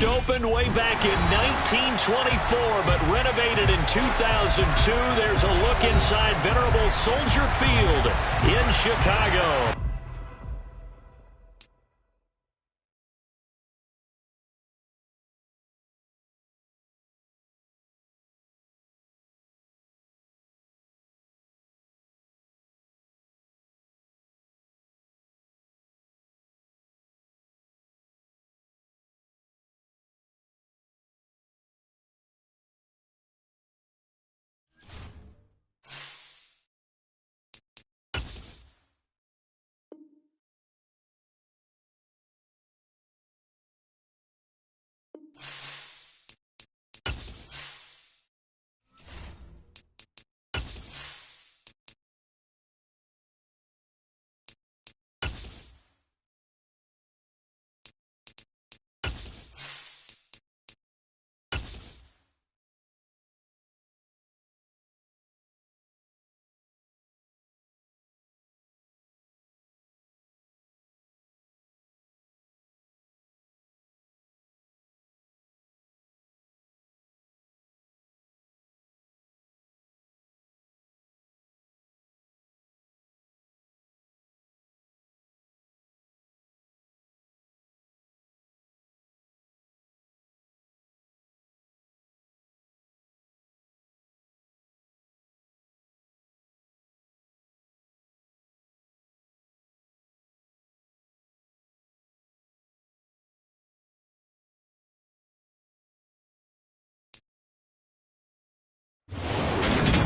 First opened way back in 1924, but renovated in 2002. There's a look inside venerable Soldier Field in Chicago.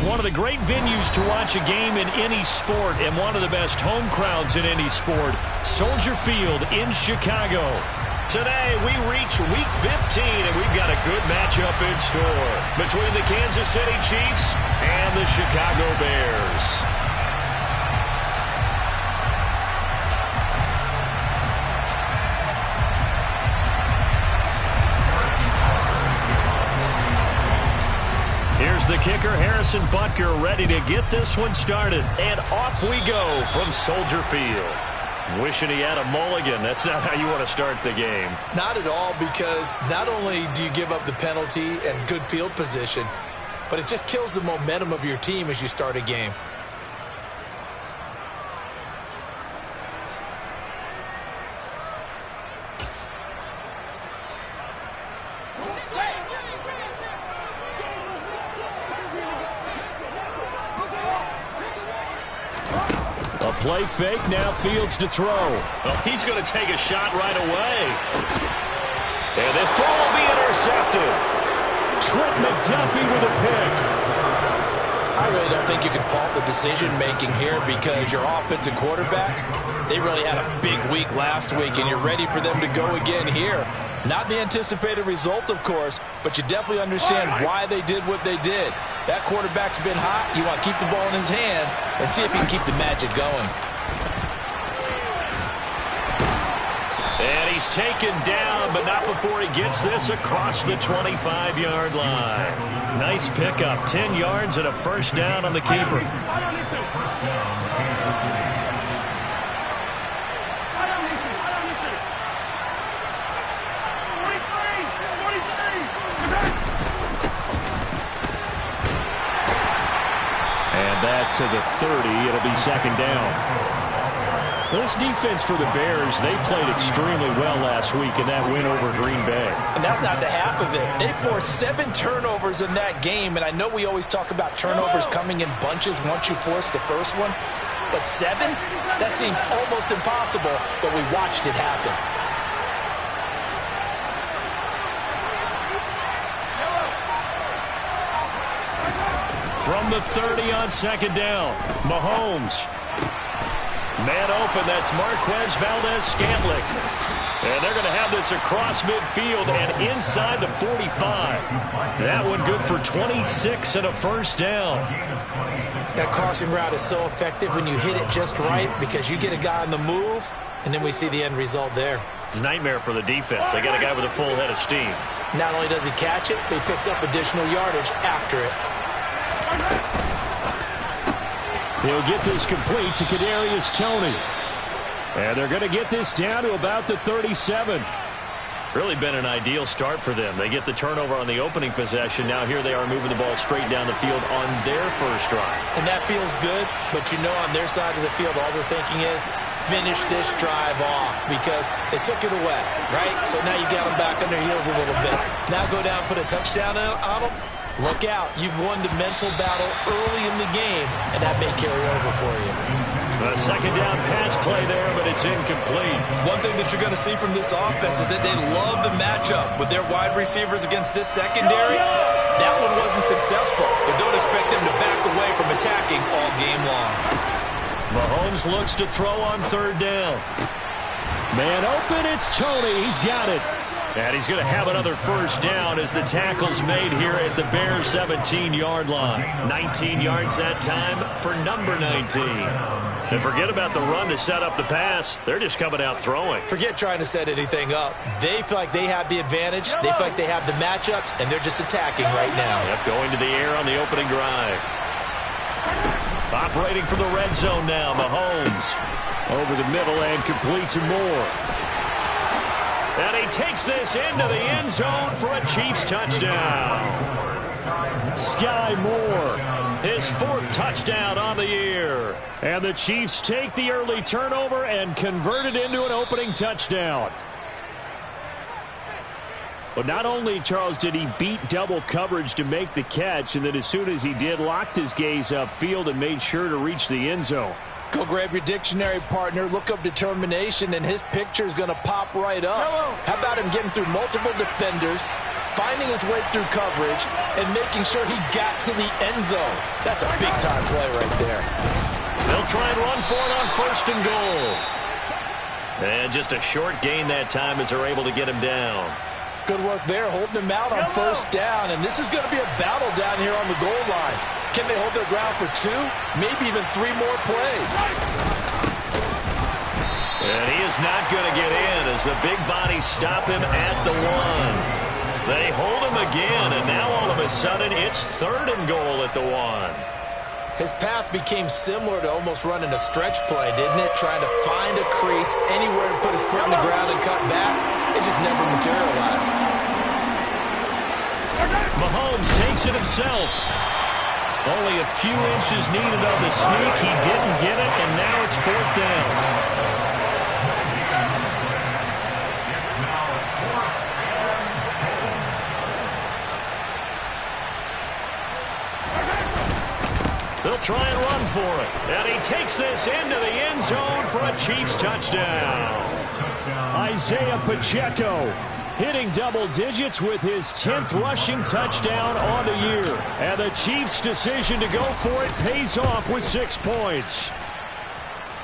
One of the great venues to watch a game in any sport and one of the best home crowds in any sport, Soldier Field in Chicago. Today, we reach Week 15, and we've got a good matchup in store between the Kansas City Chiefs and the Chicago Bears. Here's the kicker, Harrison Butker, ready to get this one started. And off we go from Soldier Field. Wishing he had a mulligan. That's not how you want to start the game. Not at all, because not only do you give up the penalty and good field position, but it just kills the momentum of your team as you start a game. Play fake, now Fields to throw. Well, he's going to take a shot right away. And this throw will be intercepted. Trent McDuffie with a pick. I really don't think you can fault the decision-making here, because your offensive quarterback, they really had a big week last week, and you're ready for them to go again here. Not the anticipated result, of course, but you definitely understand why they did what they did. That quarterback's been hot. You want to keep the ball in his hands and see if he can keep the magic going. And he's taken down, but not before he gets this across the 25-yard line. Nice pickup, 10 yards and a first down on the keeper. That to the 30. It'll be second down. This defense for the Bears, they played extremely well last week in that win over Green Bay. And that's not the half of it. They forced 7 turnovers in that game, and I know we always talk about turnovers coming in bunches once you force the first one, but 7? That seems almost impossible, but we watched it happen. From the 30 on second down, Mahomes. Man open, that's Marquez Valdes-Scantling. And they're going to have this across midfield and inside the 45. That one good for 26 and a first down. That crossing route is so effective when you hit it just right, because you get a guy on the move, and then we see the end result there. It's a nightmare for the defense. They got a guy with a full head of steam. Not only does he catch it, but he picks up additional yardage after it. He'll get this complete to Kadarius Toney. And they're going to get this down to about the 37. Really been an ideal start for them. They get the turnover on the opening possession. Now here they are moving the ball straight down the field on their first drive. And that feels good, but you know on their side of the field all they're thinking is finish this drive off because they took it away, right? So now you got them back on their heels a little bit. Now go down, put a touchdown on them. Look out. You've won the mental battle early in the game, and that may carry over for you. A second down pass play there, but it's incomplete. One thing that you're going to see from this offense is that they love the matchup with their wide receivers against this secondary. That one wasn't successful, but don't expect them to back away from attacking all game long. Mahomes looks to throw on third down. Man open, it's Tony. He's got it. And he's going to have another first down as the tackle's made here at the Bears' 17-yard line. 19 yards that time for number 19. And forget about the run to set up the pass. They're just coming out throwing. Forget trying to set anything up. They feel like they have the advantage. They feel like they have the matchups, and they're just attacking right now. Yep, going to the air on the opening drive. Operating from the red zone now, Mahomes. Over the middle and complete to Moore. And he takes this into the end zone for a Chiefs touchdown. Sky Moore, his fourth touchdown on the year. And the Chiefs take the early turnover and convert it into an opening touchdown. But not only, Charles, did he beat double coverage to make the catch, and then as soon as he did, locked his gaze upfield and made sure to reach the end zone. Go grab your dictionary, partner, look up determination, and his picture is going to pop right up. How about him getting through multiple defenders, finding his way through coverage, and making sure he got to the end zone? That's a big-time play right there. They'll try and run for it on first and goal. And just a short gain that time as they're able to get him down. Good work there, holding him out on first down, and this is going to be a battle down here on the goal line. Can they hold their ground for 2, maybe even 3 more plays? And he is not going to get in as the big bodies stop him at the 1. They hold him again, and now all of a sudden it's third and goal at the 1. His path became similar to almost running a stretch play, didn't it? Trying to find a crease, anywhere to put his foot in the ground and cut back. It just never materialized. Mahomes takes it himself. Only a few inches needed on the sneak. He didn't get it, and now it's fourth down. They'll try and run for it. And he takes this into the end zone for a Chiefs touchdown. Isaiah Pacheco hitting double digits with his 10th rushing touchdown on the year. And the Chiefs' decision to go for it pays off with 6 points.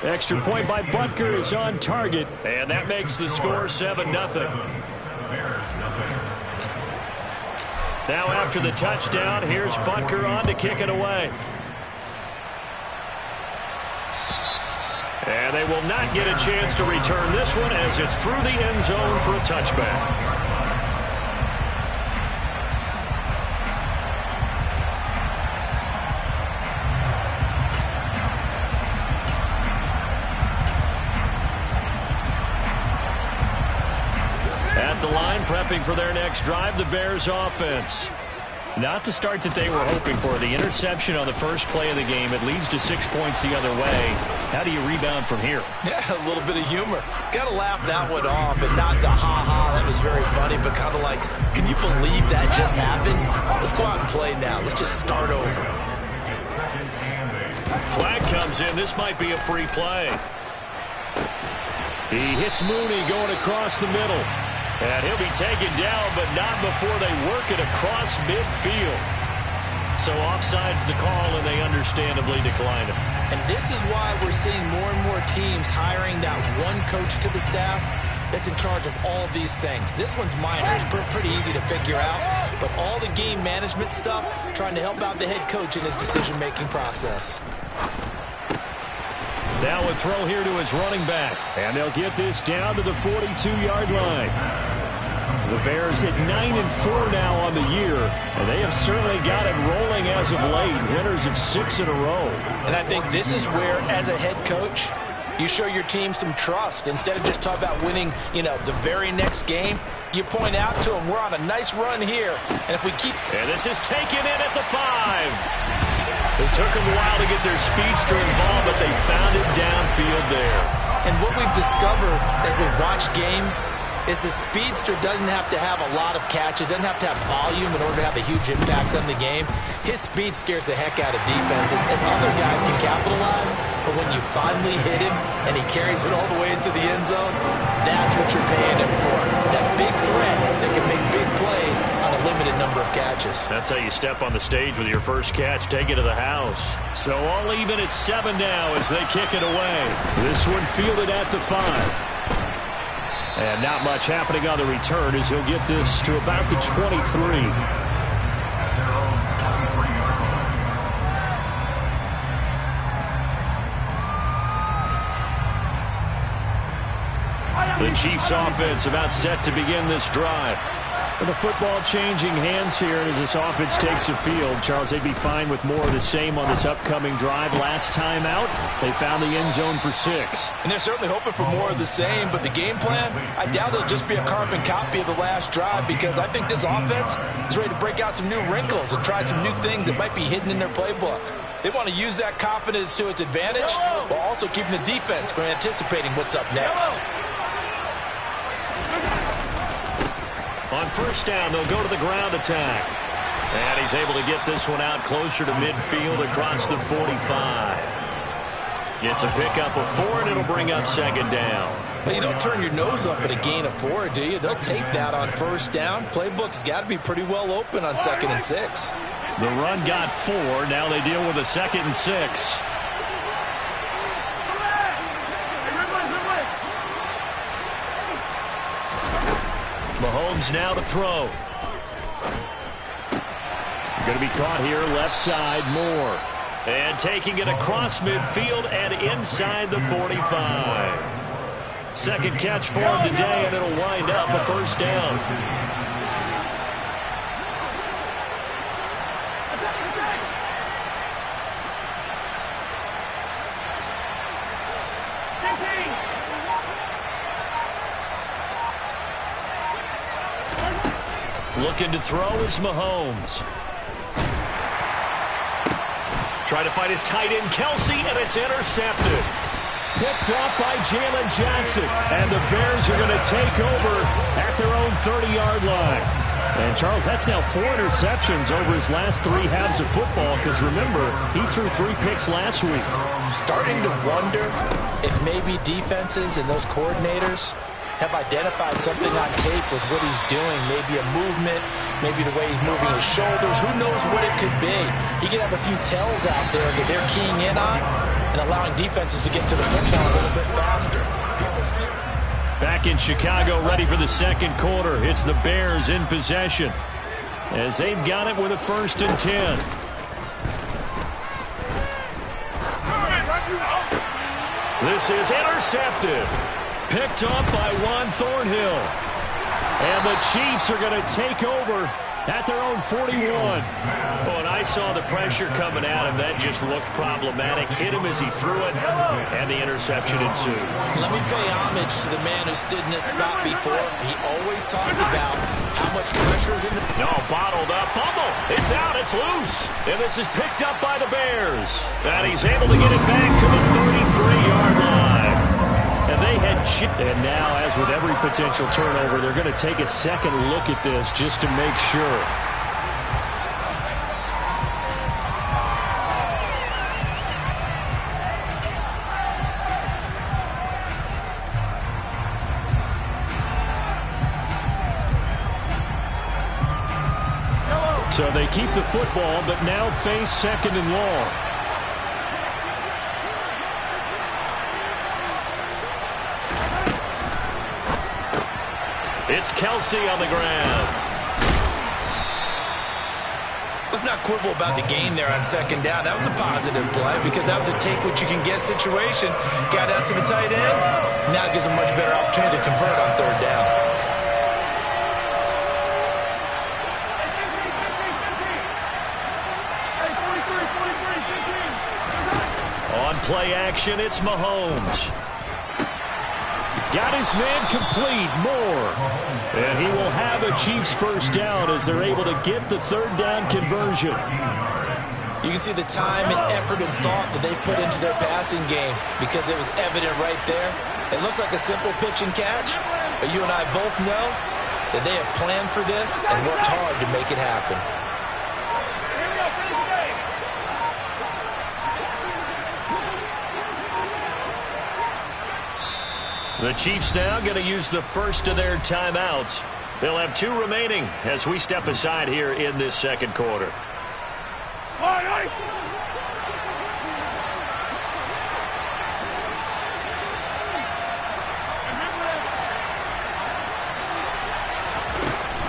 Extra point by Butker is on target. And that makes the score 7-0. Now after the touchdown, here's Butker on to kick it away. And they will not get a chance to return this one as it's through the end zone for a touchback. At the line, prepping for their next drive, the Bears offense. Not the start that they were hoping for. The interception on the first play of the game. It leads to 6 points the other way. How do you rebound from here? Yeah, a little bit of humor. Got to laugh that one off and not the ha-ha. That was very funny, but kind of like, can you believe that just happened? Let's go out and play now. Let's just start over. Flag comes in. This might be a free play. He hits Mooney going across the middle. And he'll be taken down, but not before they work it across midfield. So offside's the call, and they understandably decline it. And this is why we're seeing more and more teams hiring that one coach to the staff that's in charge of all these things. This one's minor. It's pretty easy to figure out. But all the game management stuff, trying to help out the head coach in his decision-making process. Now a throw here to his running back. And they'll get this down to the 42-yard line. The Bears at 9-4 now on the year, and they have certainly got it rolling as of late. Winners of 6 in a row. And I think this is where, as a head coach, You show your team some trust. Instead of just talking about winning, the very next game, you point out to them, we're on a nice run here. And if we keep... And this is taken in at the 5. It took them a while to get their speedster involved, but they found it downfield there. And what we've discovered as we've watched games is the speedster doesn't have to have a lot of catches, doesn't have to have volume in order to have a huge impact on the game. His speed scares the heck out of defenses, and other guys can capitalize, but when you finally hit him and he carries it all the way into the end zone, that's what you're paying him for. That big threat that can make big plays on a limited number of catches. That's how you step on the stage with your first catch, take it to the house. So all even at 7 now as they kick it away. This one fielded at the 5. And not much happening on the return as he'll get this to about the 23. The Chiefs offense about set to begin this drive. With the football changing hands here as this offense takes the field. Charles, they'd be fine with more of the same on this upcoming drive. Last time out, they found the end zone for 6. And they're certainly hoping for more of the same, but the game plan, I doubt it'll just be a carbon copy of the last drive, because I think this offense is ready to break out some new wrinkles and try some new things that might be hidden in their playbook. They want to use that confidence to its advantage while also keeping the defense from anticipating what's up next. On first down, they'll go to the ground attack. And he's able to get this one out closer to midfield across the 45. Gets a pickup of 4, and it'll bring up second down. But you don't turn your nose up at a gain of 4, do you? They'll take that on first down. Playbook's got to be pretty well open on 2nd and 6. The run got 4. Now they deal with a 2nd and 6. Mahomes now to throw. Going to be caught here left side, Moore. And taking it across midfield and inside the 45. Second catch for him today, and it'll wind up a first down. Looking to throw is Mahomes. Trying to find his tight end, Kelce, and it's intercepted. Picked up by Jalen Johnson. And the Bears are going to take over at their own 30-yard line. And, Charles, that's now 4 interceptions over his last 3 halves of football, because, remember, he threw 3 picks last week. Starting to wonder if maybe defenses and those coordinators have identified something on tape with what he's doing. Maybe a movement, maybe the way he's moving his shoulders. Who knows what it could be? He could have a few tells out there that they're keying in on and allowing defenses to get to the football a little bit faster. Back in Chicago, ready for the second quarter. It's the Bears in possession as they've got it with a 1st and 10. This is intercepted. Picked up by Juan Thornhill. And the Chiefs are going to take over at their own 41. Oh, and I saw the pressure coming at him. That just looked problematic. Hit him as he threw it, and the interception ensued. Let me pay homage to the man who stood in this spot before. He always talked about how much pressure is in the... No, bottled up. Fumble. It's out. It's loose. And this is picked up by the Bears. And he's able to get it back to the 33-yard line. And they had and now, as with every potential turnover, they're going to take a second look at this just to make sure. So they keep the football, but now face 2nd and long. It's Kelce on the ground. Let's not quibble about the gain there on 2nd down. That was a positive play because that was a take-what-you-can-get situation. Got out to the tight end. Now it gives them much better opportunity to convert on 3rd down. On play action. It's Mahomes. Got his man complete, Moore. And he will have a Chiefs first down as they're able to get the third down conversion. You can see the time and effort and thought that they put into their passing game because it was evident right there. It looks like a simple pitch and catch, but you and I both know that they have planned for this and worked hard to make it happen. The Chiefs now going to use the first of their timeouts. They'll have 2 remaining as we step aside here in this second quarter.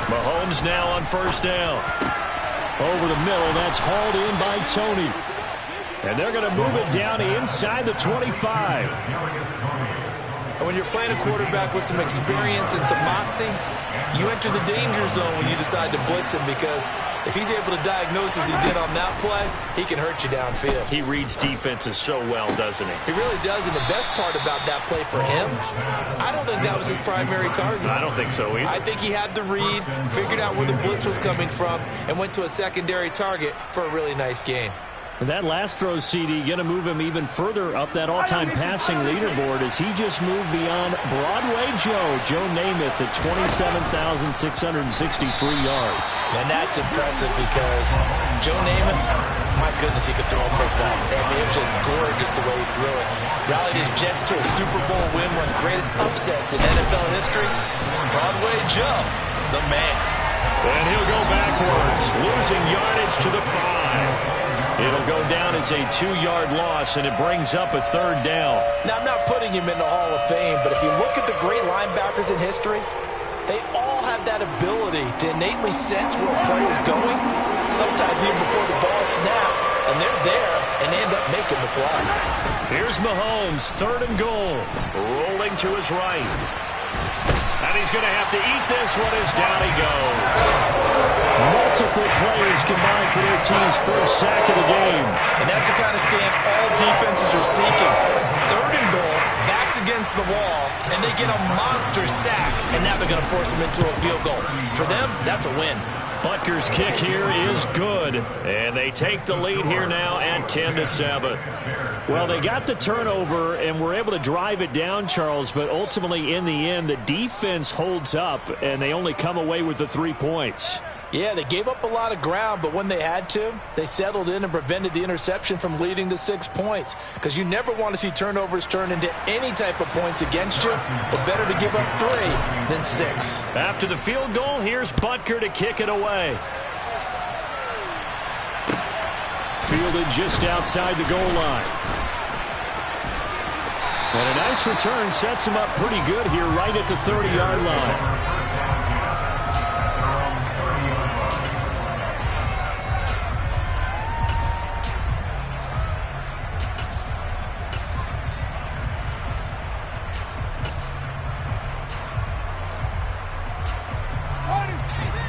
Mahomes now on first down. Over the middle, that's hauled in by Tony. And they're going to move it down inside the 25. And when you're playing a quarterback with some experience and some moxie, you enter the danger zone when you decide to blitz him, because if he's able to diagnose as he did on that play, he can hurt you downfield. He reads defenses so well, doesn't he? He really does, and the best part about that play for him, I don't think that was his primary target. I don't think so either. I think he had the read, figured out where the blitz was coming from, and went to a secondary target for a really nice gain. And that last throw, CD, going to move him even further up that all-time passing leaderboard as he just moved beyond Broadway Joe Namath at 27,663 yards. And that's impressive because Joe Namath, my goodness, he could throw a football. I mean, it was just gorgeous the way he threw it. Rallied his Jets to a Super Bowl win, one of the greatest upsets in NFL history. Broadway Joe, the man. And he'll go backwards, losing yardage to the 5. It'll go down as a 2-yard loss, and it brings up a third down. Now, I'm not putting him in the Hall of Fame, but if you look at the great linebackers in history, they all have that ability to innately sense where a play is going, sometimes even before the ball snaps, and they're there and they end up making the play. Here's Mahomes, 3rd and goal, rolling to his right. And he's going to have to eat this one as down he goes. Multiple players combined for their team's first sack of the game. And that's the kind of stand all defenses are seeking. 3rd and goal, backs against the wall, and they get a monster sack. And now they're going to force him into a field goal. For them, that's a win. Butker's kick here is good, and they take the lead here now at 10-7. Well, they got the turnover and were able to drive it down, Charles, but ultimately in the end, the defense holds up, and they only come away with the 3 points. Yeah, they gave up a lot of ground, but when they had to, they settled in and prevented the interception from leading to 6 points. Because you never want to see turnovers turn into any type of points against you, but better to give up 3 than 6. After the field goal, here's Butker to kick it away. Fielded just outside the goal line. And a nice return sets him up pretty good here right at the 30-yard line.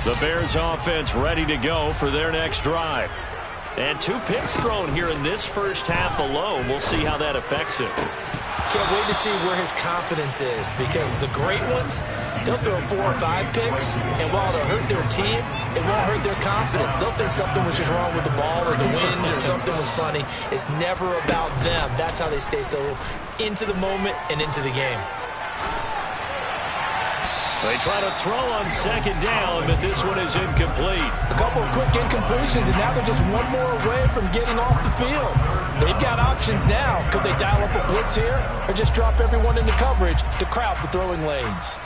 The Bears offense ready to go for their next drive. And 2 picks thrown here in this first half alone. We'll see how that affects it. Can't wait to see where his confidence is, because the great ones, they'll throw 4 or 5 picks, and while it'll hurt their team, it won't hurt their confidence. They'll think something was just wrong with the ball or the wind or something was funny. It's never about them. That's how they stay so into the moment and into the game. They try to throw on 2nd down, but this one is incomplete. A couple of quick incompletions, and now they're just one more away from getting off the field. They've got options now. Could they dial up a blitz here or just drop everyone into coverage to crowd the throwing lanes?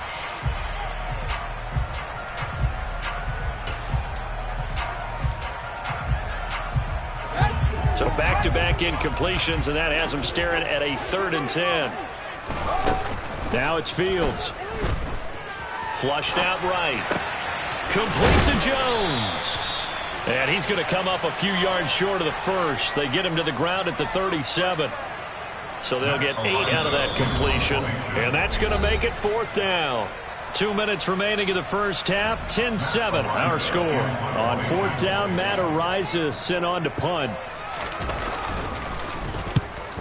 So back-to-back incompletions, and that has them staring at a 3rd and 10. Now it's Fields. Flushed out right. Complete to Jones. And he's going to come up a few yards short of the first. They get him to the ground at the 37. So they'll get 8 out of that completion. And that's going to make it 4th down. 2 minutes remaining in the first half. 10-7 our score. On 4th down, Matt Araiza sent on to punt.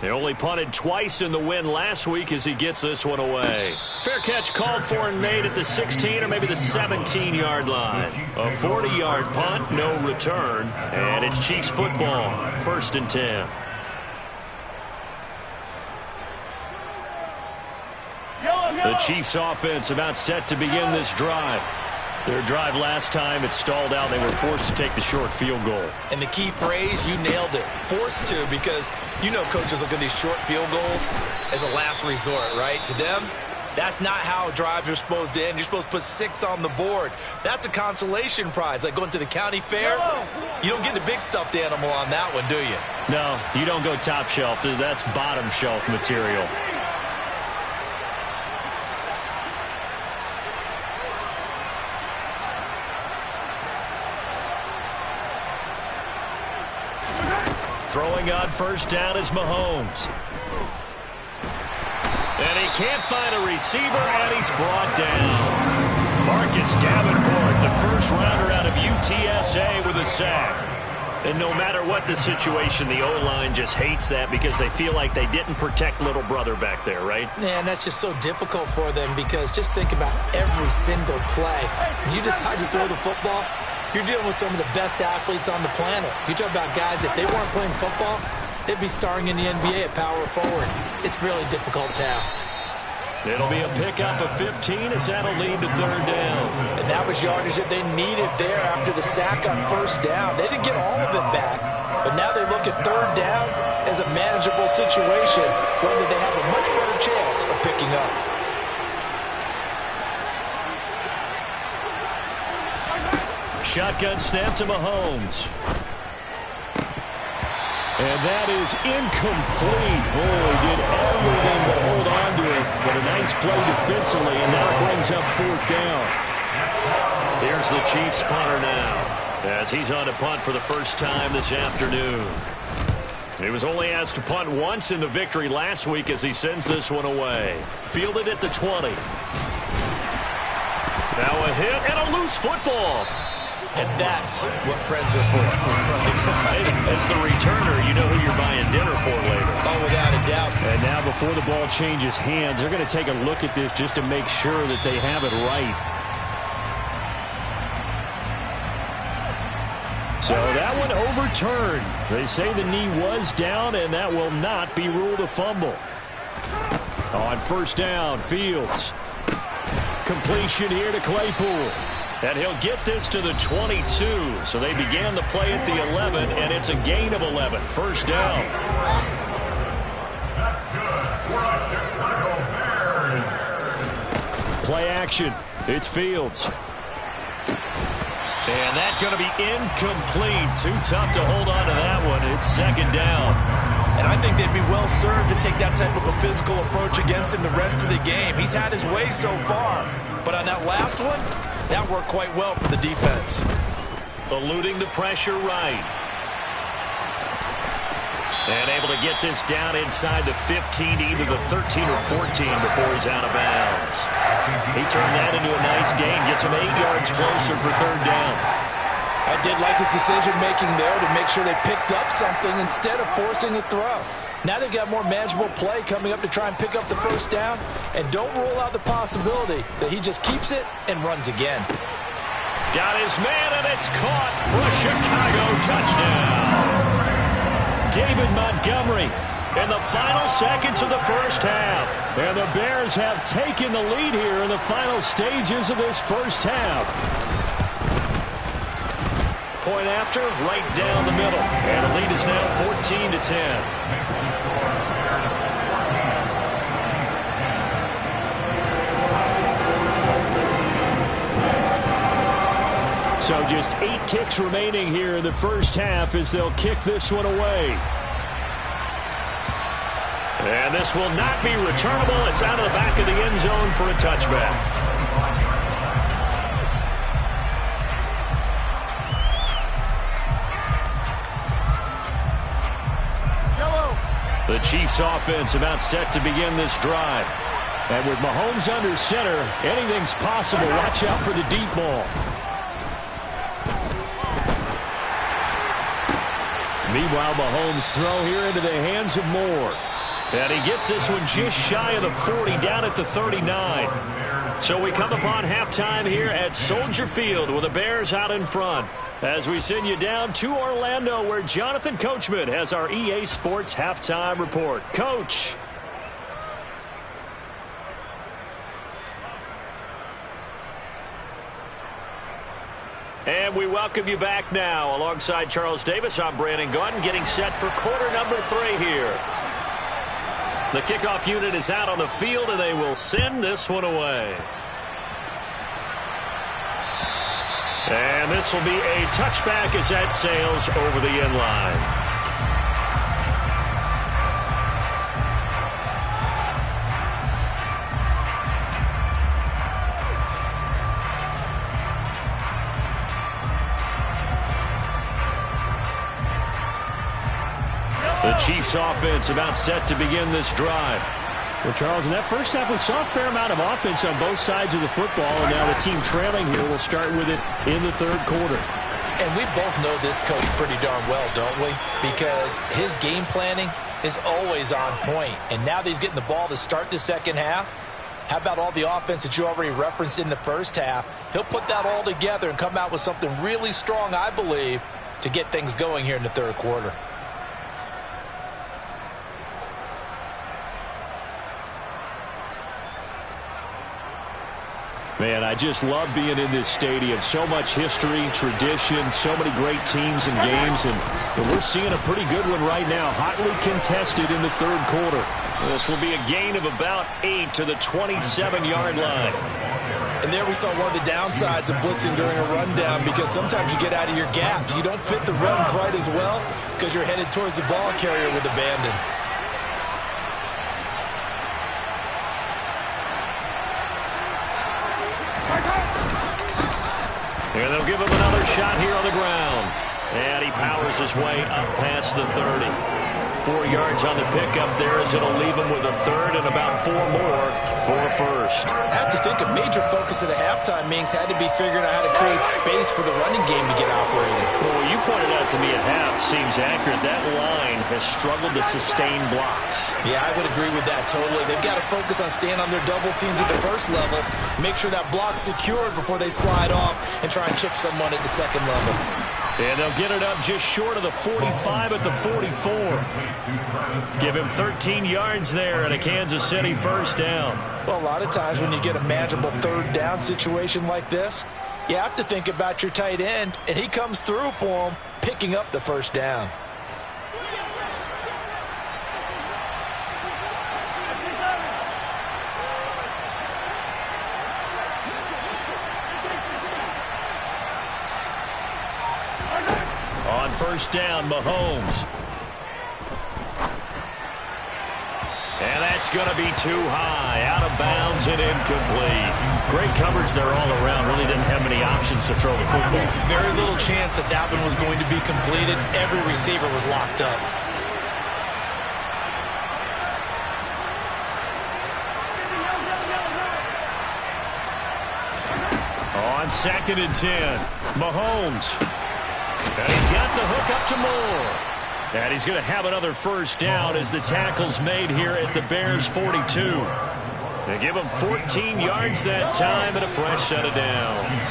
They only punted twice in the win last week as he gets this one away. Fair catch called for and made at the 16 or maybe the 17-yard line. A 40-yard punt, no return, and it's Chiefs football, 1st and 10. The Chiefs offense about set to begin this drive. Their drive last time, it stalled out. They were forced to take the short field goal. And the key phrase, you nailed it. Forced to, because you know coaches look at these short field goals as a last resort, right? To them, that's not how drives are supposed to end. You're supposed to put 6 on the board. That's a consolation prize. Like going to the county fair, you don't get the big stuffed animal on that one, do you? No, you don't go top shelf. That's bottom shelf material. Throwing on 1st down is Mahomes. And he can't find a receiver, and he's brought down. Marcus Davenport, the 1st rounder out of UTSA, with a sack. And no matter what the situation, the O-line just hates that because they feel like they didn't protect little brother back there, right? Man, that's just so difficult for them because just think about every single play. When you decide to throw the football, you're dealing with some of the best athletes on the planet. You talk about guys, if they weren't playing football, they'd be starring in the NBA at power forward. It's a really difficult task. It'll be a pickup of 15 as that'll lead to 3rd down. And that was yardage that they needed there after the sack on 1st down. They didn't get all of it back, but now they look at 3rd down as a manageable situation where they have a much better chance of picking up. Shotgun snap to Mahomes. And that is incomplete. Oh, he did everything but hold on to it. But a nice play defensively, and now it brings up 4th down. Here's the Chiefs punter now, as he's on to punt for the 1st time this afternoon. He was only asked to punt once in the victory last week as he sends this one away. Fielded at the 20. Now a hit and a loose football. And that's what friends are for. As the returner, you know who you're buying dinner for later. Oh, without a doubt. And now before the ball changes hands, they're going to take a look at this just to make sure that they have it right. So that one overturned. They say the knee was down, and that will not be ruled a fumble. On 1st down, Fields. Completion here to Claypool. And he'll get this to the 22. So they began the play at the 11, and it's a gain of 11. 1st down. Play action. It's Fields. And that's going to be incomplete. Too tough to hold on to that one. It's 2nd down. And I think they'd be well served to take that type of a physical approach against him the rest of the game. He's had his way so far. But on that last one, that worked quite well for the defense. Eluding the pressure right. And able to get this down inside the 15 to either the 13 or 14 before he's out of bounds. He turned that into a nice gain. Gets him 8 yards closer for 3rd down. I did like his decision-making there to make sure they picked up something instead of forcing the throw. Now they got more manageable play coming up to try and pick up the 1st down. And don't rule out the possibility that he just keeps it and runs again. Got his man, and it's caught for a Chicago touchdown. David Montgomery in the final seconds of the 1st half. And the Bears have taken the lead here in the final stages of this 1st half. Point after, right down the middle. And the lead is now 14-10. So just 8 ticks remaining here in the 1st half as they'll kick this one away. And this will not be returnable. It's out of the back of the end zone for a touchback. The Chiefs offense about set to begin this drive. And with Mahomes under center, anything's possible. Watch out for the deep ball. Meanwhile, Mahomes' throw here into the hands of Moore. And he gets this one just shy of the 40, down at the 39. So we come upon halftime here at Soldier Field with the Bears out in front. As we send you down to Orlando, where Jonathan Coachman has our EA Sports halftime report. Coach. And we welcome you back now. Alongside Charles Davis, I'm Brandon Gaudin, getting set for quarter number 3 here. The kickoff unit is out on the field, and they will send this one away. And this will be a touchback as that sails over the end line. The Chiefs offense about set to begin this drive. Well, Charles, in that first half, we saw a fair amount of offense on both sides of the football, and now the team trailing here will start with it in the third quarter. And we both know this coach pretty darn well, don't we? Because his game planning is always on point. And now that he's getting the ball to start the second half, how about all the offense that you already referenced in the first half? He'll put that all together and come out with something really strong, I believe, to get things going here in the third quarter. Man, I just love being in this stadium. So much history, tradition, so many great teams and games, and we're seeing a pretty good one right now. Hotly contested in the third quarter. This will be a gain of about 8 to the 27-yard line. And there we saw one of the downsides of blitzing during a rundown, because sometimes you get out of your gaps. You don't fit the run quite as well because you're headed towards the ball carrier with abandon. And they'll give him another shot here on the ground. And he powers his way up past the 30. 4 yards on the pickup there, as it'll leave him with a third and about 4 more for a first. I have to think a major focus of the halftime meetings had to be figuring out how to create space for the running game to get operating. Well, what you pointed out to me at half seems accurate. That line has struggled to sustain blocks. Yeah, I would agree with that totally. They've got to focus on staying on their double teams at the first level, make sure that block's secured before they slide off and try and chip someone at the second level. And they'll get it up just short of the 45 at the 44. Give him 13 yards there and a Kansas City first down. Well, a lot of times when you get a manageable third down situation like this, you have to think about your tight end, and he comes through for him, picking up the first down. On first down, Mahomes. And that's going to be too high, out of bounds and incomplete. Great coverage there all around. Really didn't have many options to throw the football. Very little chance that that one was going to be completed. Every receiver was locked up. On 2nd and 10, Mahomes. And he's got the hook up to Moore. And he's going to have another first down as the tackle's made here at the Bears' 42. They give him 14 yards that time and a fresh set of downs.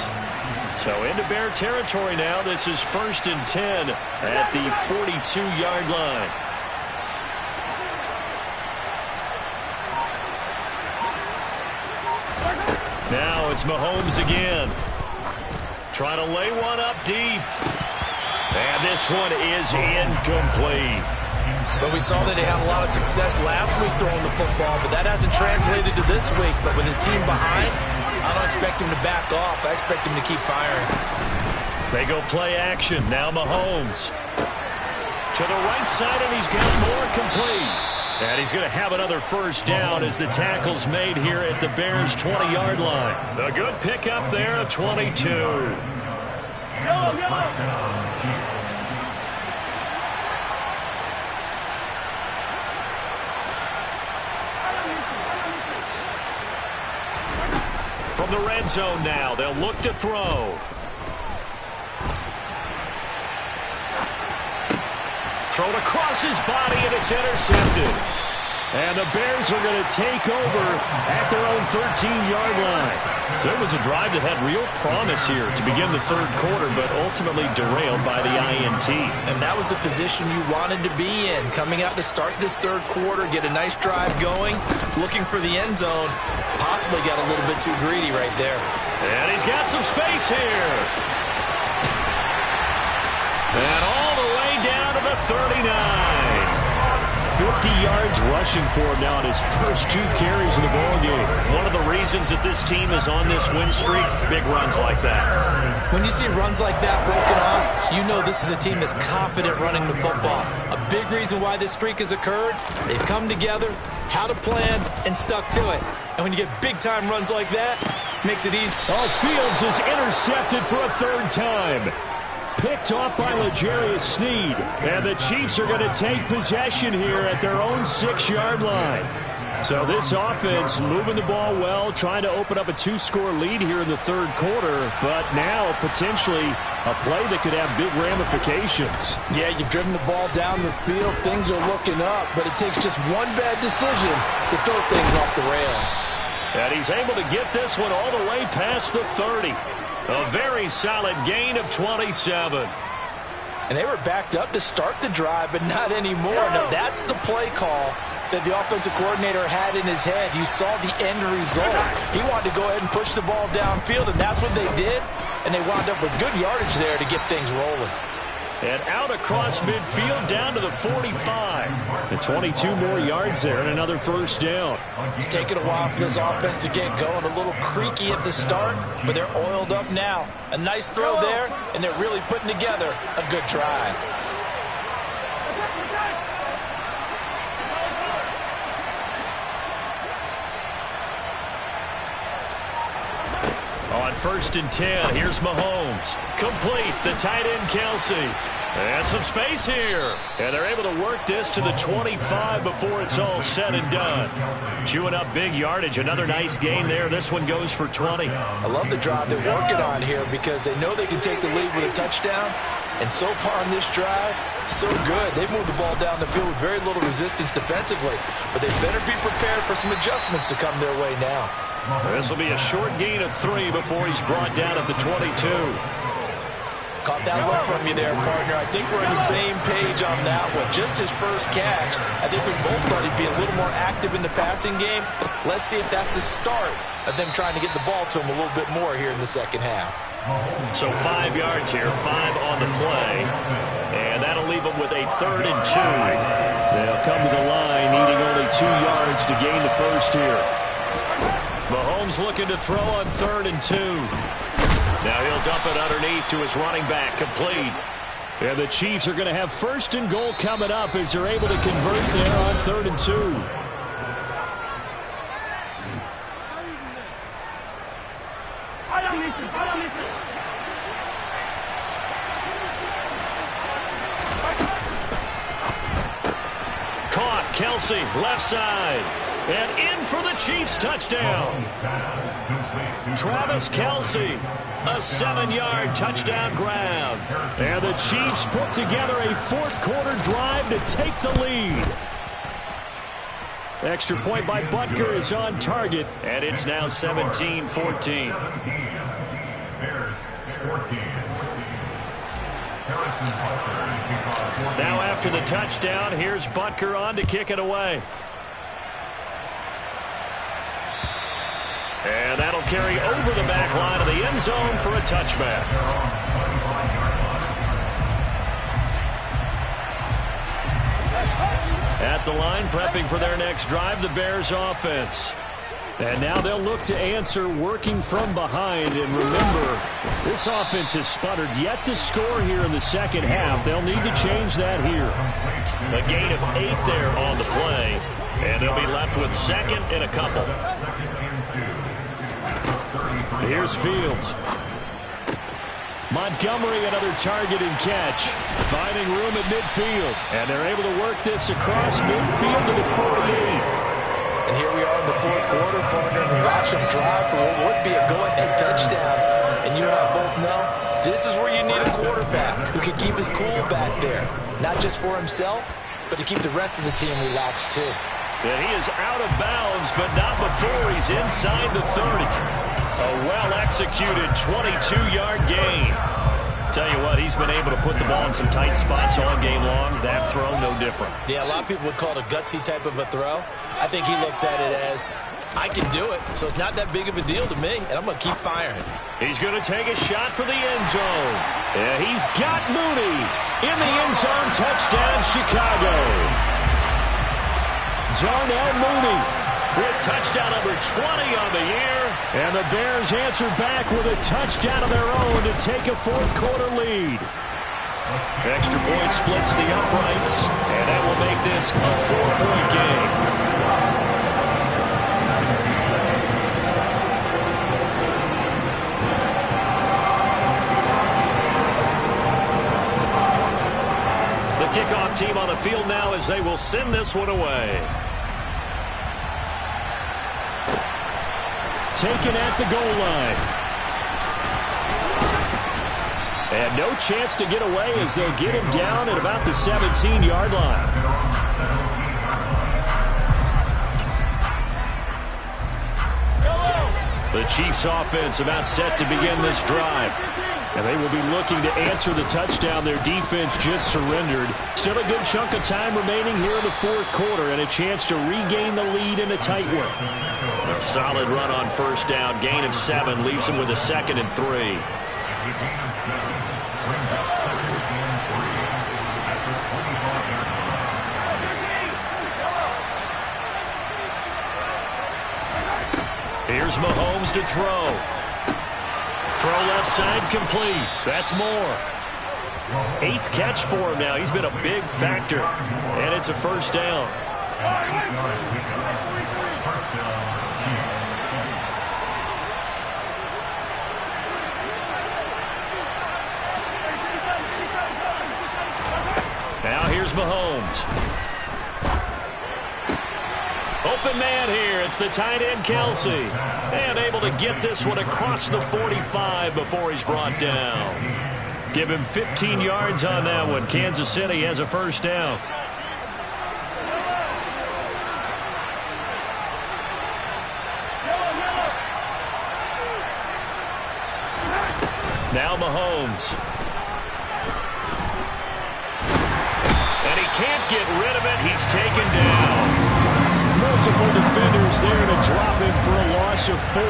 So into Bear territory now. This is 1st and 10 at the 42-yard line. Now it's Mahomes again. Trying to lay one up deep. And this one is incomplete. But we saw that he had a lot of success last week throwing the football, but that hasn't translated to this week. But with his team behind, I don't expect him to back off. I expect him to keep firing. They go play action. Now Mahomes. To the right side, and he's got more complete. And he's going to have another first down as the tackle's made here at the Bears' 20-yard line. A good pickup there, a 22. From the red zone now, they'll look to throw. thrown across his body, and it's intercepted. And the Bears are going to take over at their own 13-yard line. So it was a drive that had real promise here to begin the third quarter, but ultimately derailed by the INT. And that was the position you wanted to be in. Coming out to start this third quarter, get a nice drive going, looking for the end zone. Possibly got a little bit too greedy right there. And he's got some space here. And all the way down to the 39. 50 yards rushing for him now in his first 2 carries in the ballgame. One of the reasons that this team is on this win streak, big runs like that. When you see runs like that broken off, you know this is a team that's confident running the football. A big reason why this streak has occurred, they've come together, had a plan, and stuck to it. And when you get big-time runs like that, makes it easy. Oh, Fields is intercepted for a 3rd time. Picked off by L'Jarius Sneed. And the Chiefs are going to take possession here at their own 6-yard line. So this offense moving the ball well, trying to open up a 2-score lead here in the third quarter. But now potentially a play that could have big ramifications. Yeah, you've driven the ball down the field. Things are looking up, but it takes just one bad decision to throw things off the rails. And he's able to get this one all the way past the 30. A very solid gain of 27. And they were backed up to start the drive, but not anymore. Now, that's the play call that the offensive coordinator had in his head. You saw the end result. He wanted to go ahead and push the ball downfield, and that's what they did. And they wound up with good yardage there to get things rolling. And out across midfield down to the 45. And 22 more yards there and another first down. It's taken a while for this offense to get going. A little creaky at the start, but they're oiled up now. A nice throw there, and they're really putting together a good drive. On 1st and 10, here's Mahomes. Complete, the tight end Kelsey. And some space here. And they're able to work this to the 25 before it's all said and done. Chewing up big yardage. Another nice gain there. This one goes for 20. I love the drive they're working on here because they know they can take the lead with a touchdown. And so far on this drive, so good. They've moved the ball down the field with very little resistance defensively. But they better be prepared for some adjustments to come their way now. This will be a short gain of 3 before he's brought down at the 22. Caught that look from you there, partner. I think we're on the same page on that one. Just his first catch. I think we both thought he'd be a little more active in the passing game. Let's see if that's the start of them trying to get the ball to him a little bit more here in the second half. So 5 yards here, 5 on the play. And that'll leave them with a 3rd and 2. They'll come to the line needing only 2 yards to gain the first here. Mahomes looking to throw on 3rd and 2. Now he'll dump it underneath to his running back, complete. And the Chiefs are going to have 1st and goal coming up as they're able to convert there on 3rd and 2. Caught, Kelsey, left side. And in for the Chiefs touchdown. Travis Kelsey, a 7-yard touchdown grab. And the Chiefs put together a 4th quarter drive to take the lead. Extra point by Butker is on target, and it's now 17-14. Now after the touchdown, here's Butker on to kick it away. And that'll carry over the back line of the end zone for a touchback. At the line, prepping for their next drive, the Bears offense. And now they'll look to answer working from behind. And remember, this offense has sputtered yet to score here in the second half. They'll need to change that here. A gain of 8 there on the play. And they'll be left with 2nd and a couple. Here's Fields. Montgomery, another target and catch. Finding room at midfield. And they're able to work this across midfield to the 48. And here we are in the 4th quarter, partner, and we watch them drive for what would be a go-ahead touchdown. And you and I both know This is where you need a quarterback who can keep his cool back there. Not just for himself, but to keep the rest of the team relaxed too. And he is out of bounds, but not before he's inside the 30. A well-executed 22-yard gain. Tell you what, he's been able to put the ball in some tight spots all game long. That throw, no different. Yeah, a lot of people would call it a gutsy type of a throw. I think he looks at it as, I can do it, so it's not that big of a deal to me, and I'm going to keep firing. He's going to take a shot for the end zone. And he's got Mooney in the end zone. Touchdown, Chicago. Darnell Mooney with touchdown number 20 on the year. And the Bears answer back with a touchdown of their own to take a fourth-quarter lead. Extra point splits the uprights, and that will make this a 4-point game. The kickoff team on the field now as they will send this one away. Taken at the goal line. And no chance to get away as they'll get him down at about the 17-yard line. The Chiefs offense about set to begin this drive. And they will be looking to answer the touchdown their defense just surrendered. Still a good chunk of time remaining here in the fourth quarter and a chance to regain the lead in a tight one. A solid run on first down. Gain of 7 leaves them with a 2nd and 3. Here's Mahomes to throw. Throw left side complete. That's Moore. 8th catch for him now. He's been a big factor. And it's a first down. Now here's Mahomes. Open man here. It's the tight end, Kelsey. And able to get this one across the 45 before he's brought down. Give him 15 yards on that one. Kansas City has a first down. Now Mahomes. And he can't get rid of it. He's taken down. Multiple defenders there to drop him for a loss of 4.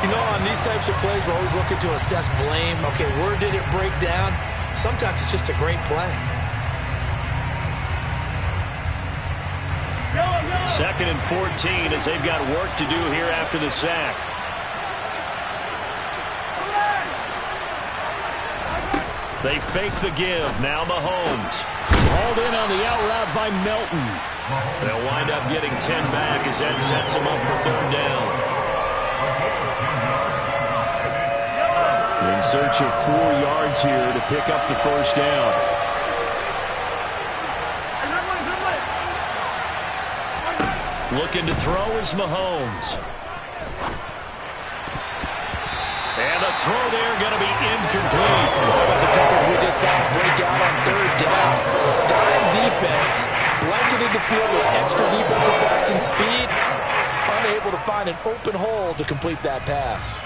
You know, on these types of plays, we're always looking to assess blame. Okay, where did it break down? Sometimes it's just a great play. 2nd and 14 as they've got work to do here after the sack. They fake the give. Now Mahomes. Hauled in on the out route by Melton. They'll wind up getting 10 back as that sets them up for 3rd down. In search of 4 yards here to pick up the first down. Looking to throw is Mahomes. And the throw there going to be incomplete. The coverage we just saw break out on 3rd down. Dime defense, blanketed the field with extra defensive backs and speed, unable to find an open hole to complete that pass.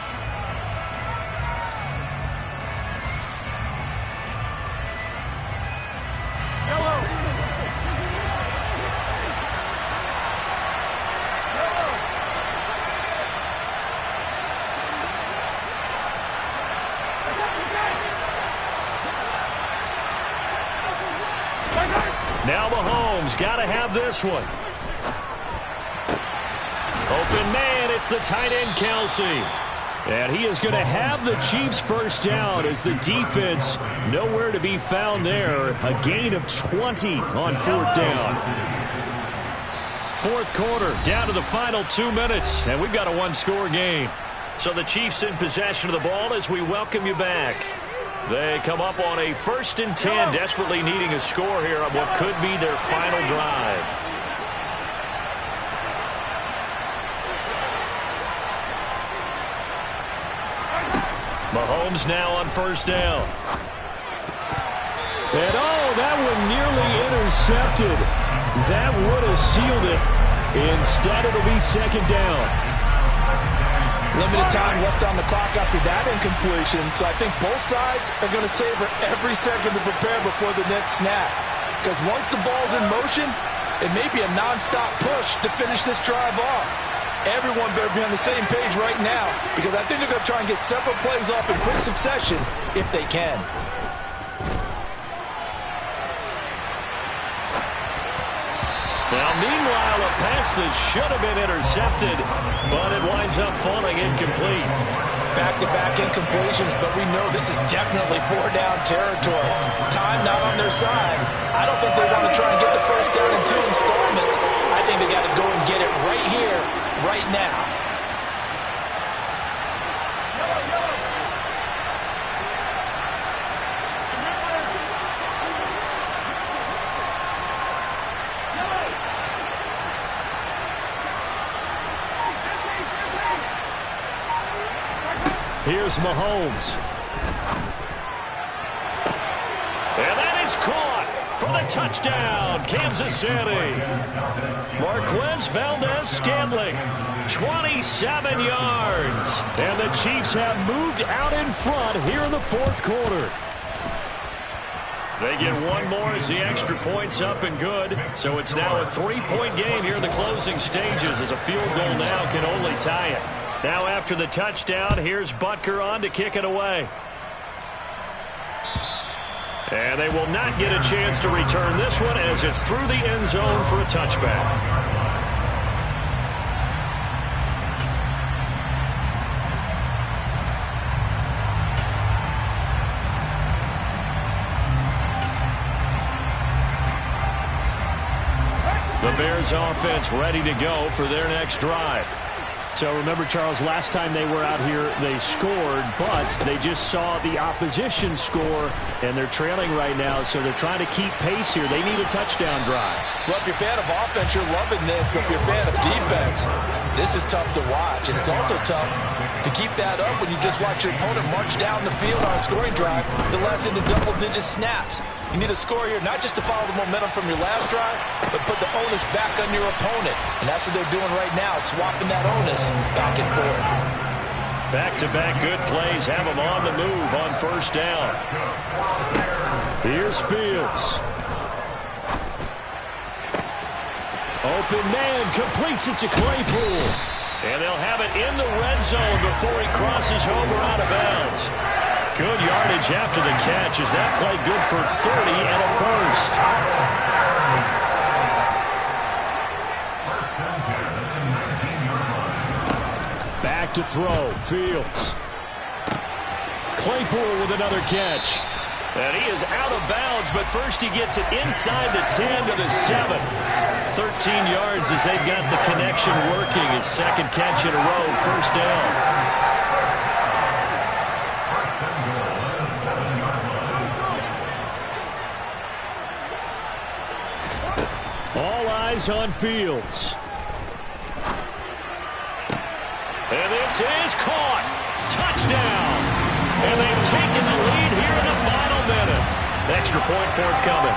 Now Mahomes got to have this one. Open man, it's the tight end, Kelsey. And he is going to have the Chiefs first down as the defense nowhere to be found there. A gain of 20 on 4th down. Fourth quarter, down to the final 2 minutes, and we've got a 1-score game. So the Chiefs in possession of the ball as we welcome you back. They come up on a 1st and 10, desperately needing a score here on what could be their final drive. Mahomes now on first down. And that one nearly intercepted. That would have sealed it. Instead, it'll be second down. Limited time left on the clock after that incompletion, so I think both sides are going to savor every second to prepare before the next snap. Because once the ball's in motion, it may be a non-stop push to finish this drive off. Everyone better be on the same page right now, because I think they're going to try and get several plays off in quick succession if they can. Now, meanwhile, a pass that should have been intercepted, but it winds up falling incomplete. Back-to-back incompletions, but we know this is definitely four-down territory. Time not on their side. I don't think they want to try and get the first down in 2 installments. I think they got to go and get it right here, right now. Here's Mahomes. And that is caught for the touchdown, Kansas City. Marquez Valdez-Scantling, 27 yards. And the Chiefs have moved out in front here in the fourth quarter. They get one more as the extra point's up and good. So it's now a 3-point game here in the closing stages, as a field goal now can only tie it. Now after the touchdown, here's Butker on to kick it away. And they will not get a chance to return this one, as it's through the end zone for a touchback. The Bears offense ready to go for their next drive. So remember, Charles, last time they were out here, they scored, but they just saw the opposition score, and they're trailing right now, so they're trying to keep pace here. They need a touchdown drive. Well, if you're a fan of offense, you're loving this, but if you're a fan of defense, this is tough to watch, and it's also tough to keep that up when you just watch your opponent march down the field on a scoring drive that lasts into double-digit snaps. You need a score here, not just to follow the momentum from your last drive, but put the onus back on your opponent. And that's what they're doing right now, swapping that onus back and forth. Back-to-back good plays have them on the move on first down. Here's Fields. Open man, completes it to Claypool. And they'll have it in the red zone before he crosses over out of bounds. Good yardage after the catch, as that play good for 30 and a first. Back to throw, Fields. Claypool with another catch. And he is out of bounds, but first he gets it inside the 10 to the 7. 13 yards as they've got the connection working. His second catch in a row, first down. All eyes on Fields. And this is caught. Touchdown. And they've taken the lead here in the final minute. Extra point forthcoming.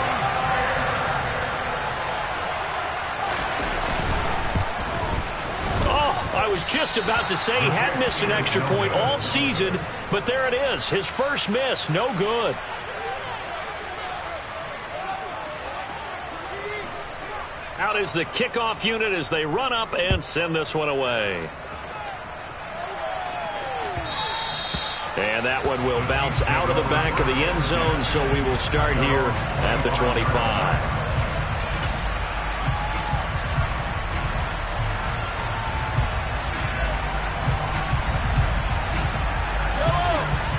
Oh, I was just about to say he had missed an extra point all season, but there it is. His first miss, no good. Out is the kickoff unit as they run up and send this one away. And that one will bounce out of the back of the end zone, so we will start here at the 25.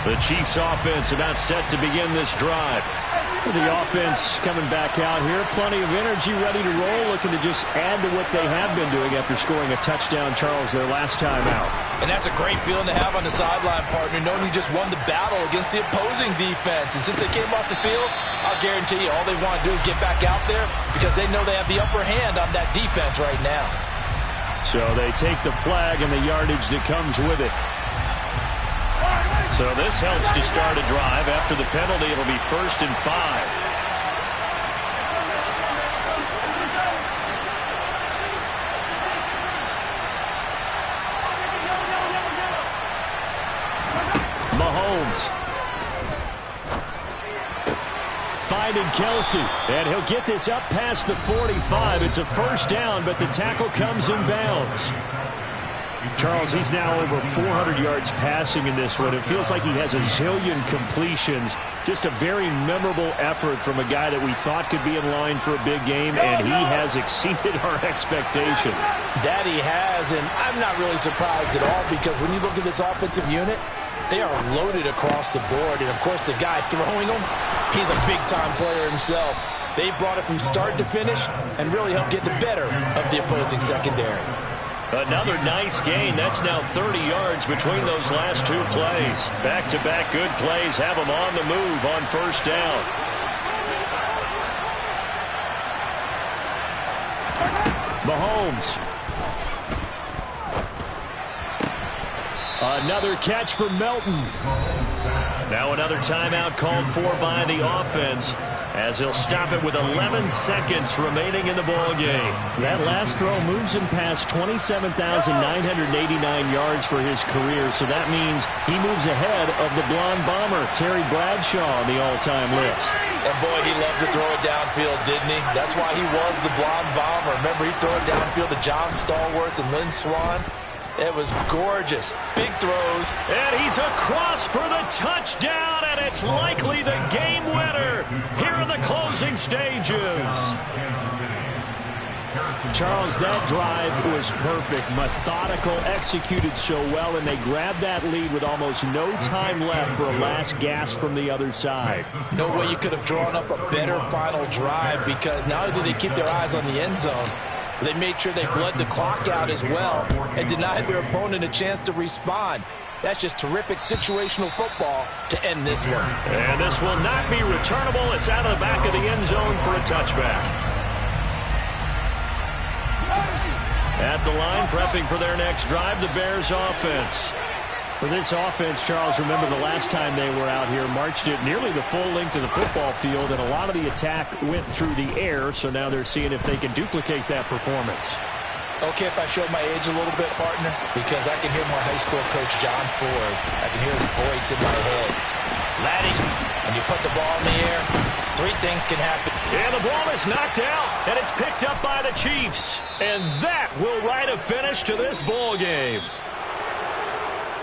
The Chiefs offense about set to begin this drive. The offense coming back out here. Plenty of energy, ready to roll, looking to just add to what they have been doing after scoring a touchdown, Charles, their last time out. And that's a great feeling to have on the sideline, partner, knowing you just won the battle against the opposing defense. And since they came off the field, I'll guarantee you all they want to do is get back out there, because they know they have the upper hand on that defense right now. So they take the flag and the yardage that comes with it. So this helps to start a drive. After the penalty, it'll be 1st and 5. Mahomes. Finding Kelsey, and he'll get this up past the 45. It's a 1st down, but the tackle comes in bounds. Charles, he's now over 400 yards passing in this one. It feels like he has a zillion completions. Just a very memorable effort from a guy that we thought could be in line for a big game, and he has exceeded our expectation. That he has, and I'm not really surprised at all, because when you look at this offensive unit, they are loaded across the board. And, of course, the guy throwing them, he's a big-time player himself. They brought it from start to finish and really helped get the better of the opposing secondary. Another nice gain. That's now 30 yards between those last 2 plays. Back-to-back good plays have them on the move on 1st down. Mahomes. Another catch for Melton. Now another timeout called for by the offense, as he'll stop it with 11 seconds remaining in the ball game. That last throw moves him past 27,989 yards for his career, so that means he moves ahead of the blonde bomber, Terry Bradshaw, on the all-time list. And boy, he loved to throw it downfield, didn't he? That's why he was the blonde bomber. Remember, he threw it downfield to John Stallworth and Lynn Swann. It was gorgeous. Big throws. And he's across for the touchdown, and it's likely the game winner here in the closing stages. Charles, that drive was perfect. Methodical, executed so well, and they grabbed that lead with almost no time left for a last gasp from the other side. No way you could have drawn up a better final drive, because not only did they keep their eyes on the end zone, they made sure they bled the clock out as well and denied their opponent a chance to respond. That's just terrific situational football to end this one. And this will not be returnable. It's out of the back of the end zone for a touchback. At the line, prepping for their next drive, the Bears offense. For this offense, Charles, remember the last time they were out here, marched it nearly the full length of the football field, and a lot of the attack went through the air, so now they're seeing if they can duplicate that performance. Okay, if I show my age a little bit, partner, because I can hear my high school coach, John Ford. I can hear his voice in my head. Laddie, when you put the ball in the air, 3 things can happen. And the ball is knocked out, and it's picked up by the Chiefs. And that will write a finish to this ball game.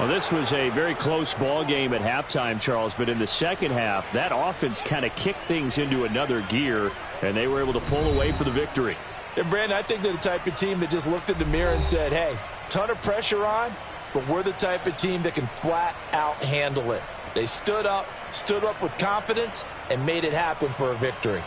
Well, this was a very close ball game at halftime, Charles, but in the second half, that offense kind of kicked things into another gear, and they were able to pull away for the victory. And, Brandon, I think they're the type of team that just looked in the mirror and said, hey, ton of pressure on, but we're the type of team that can flat out handle it. They stood up with confidence, and made it happen for a victory.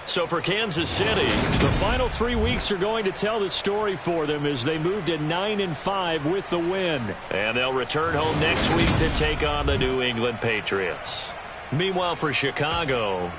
So for Kansas City, the final 3 weeks are going to tell the story for them as they move to 9-5 with the win. And they'll return home next week to take on the New England Patriots. Meanwhile, for Chicago,